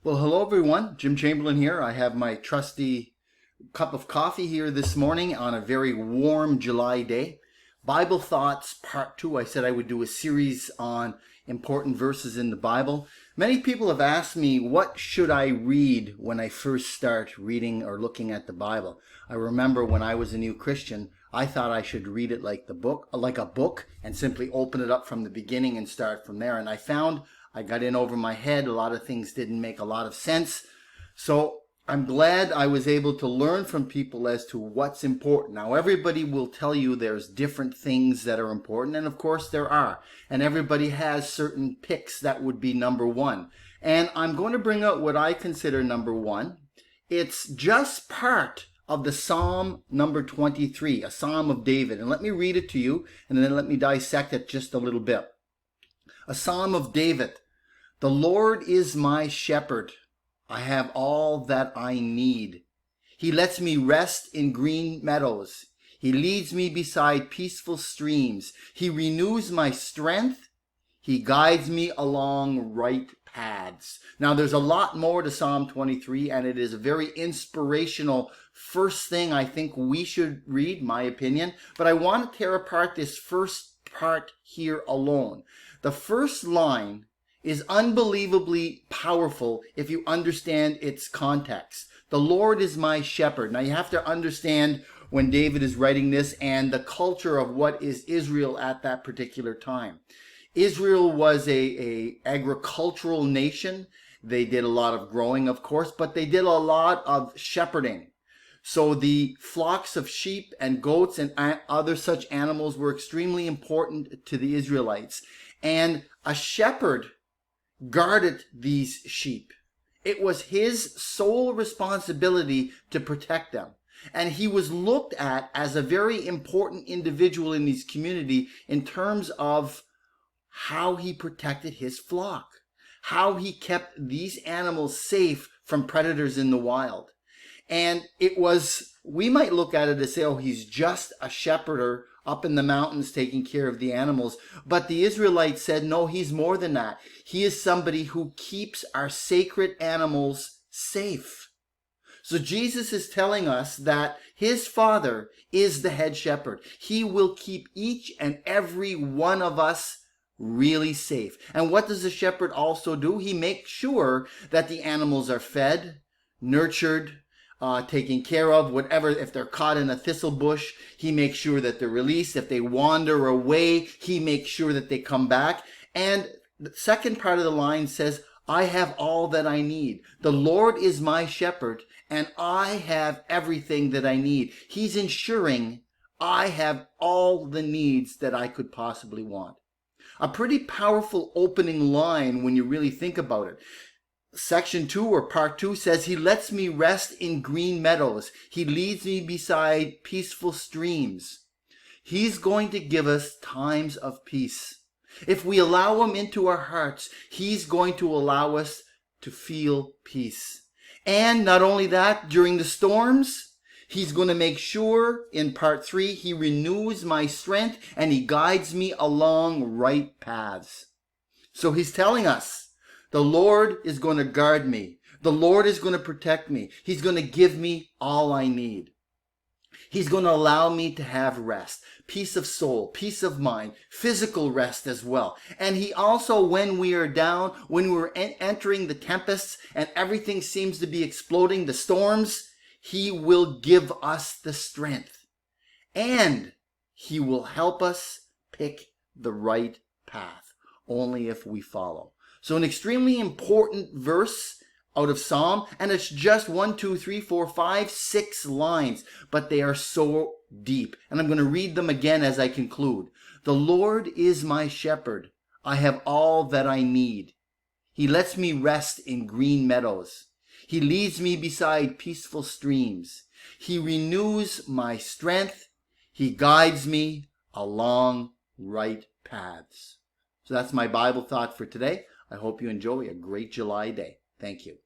Well, hello everyone. Jim Chamberlain here. I have my trusty cup of coffee here this morning on a very warm July day. Bible Thoughts Part 2. I said I would do a series on important verses in the Bible. Many people have asked me, what should I read when I first start reading or looking at the Bible? I remember when I was a new Christian, I thought I should read it like a book, and simply open it up from the beginning and start from there. And I found I got in over my head. A lot of things didn't make a lot of sense. So I'm glad I was able to learn from people as to what's important. Now, everybody will tell you there's different things that are important, and of course there are. And everybody has certain picks that would be number one. And I'm going to bring out what I consider number one. It's just part of the Psalm number 23, a Psalm of David. And let me read it to you, and then let me dissect it just a little bit. A Psalm of David. The Lord is my shepherd. I have all that I need. He lets me rest in green meadows. He leads me beside peaceful streams. He renews my strength. He guides me along right paths. Now, there's a lot more to Psalm 23, and it is a very inspirational first thing I think we should read, my opinion. But I want to tear apart this first part here alone. The first line is unbelievably powerful if you understand its context. The Lord is my shepherd. Now you have to understand when David is writing this and the culture of what is Israel at that particular time. Israel was a agricultural nation. They did a lot of growing, of course, but they did a lot of shepherding. So the flocks of sheep and goats and other such animals were extremely important to the Israelites. And a shepherd guarded these sheep. It was his sole responsibility to protect them. And he was looked at as a very important individual in his community in terms of how he protected his flock, how he kept these animals safe from predators in the wild. And it was, we might look at it as say, oh, he's just a shepherder up in the mountains taking care of the animals. But the Israelites said, no, he's more than that. He is somebody who keeps our sacred animals safe. So Jesus is telling us that his Father is the head shepherd. He will keep each and every one of us really safe. And what does the shepherd also do? He makes sure that the animals are fed, nurtured, taken care of, whatever. If they're caught in a thistle bush, he makes sure that they're released. If they wander away, he makes sure that they come back. And the second part of the line says, I have all that I need. The Lord is my shepherd, and I have everything that I need. He's ensuring I have all the needs that I could possibly want. A pretty powerful opening line when you really think about it. Section 2 or part 2 says, he lets me rest in green meadows. He leads me beside peaceful streams. He's going to give us times of peace. If we allow him into our hearts, he's going to allow us to feel peace. And not only that, during the storms, he's going to make sure, in part 3, he renews my strength and he guides me along right paths. So he's telling us, the Lord is going to guard me. The Lord is going to protect me. He's going to give me all I need. He's going to allow me to have rest, peace of soul, peace of mind, physical rest as well. And he also, when we are down, when we're entering the tempests and everything seems to be exploding, the storms, he will give us the strength. And he will help us pick the right path, only if we follow. So an extremely important verse out of Psalm, and it's just 1, 2, 3, 4, 5, 6 lines, but they are so deep. And I'm going to read them again as I conclude. The Lord is my shepherd. I have all that I need. He lets me rest in green meadows. He leads me beside peaceful streams. He renews my strength. He guides me along right paths. So that's my Bible thought for today. I hope you enjoy a great July day. Thank you.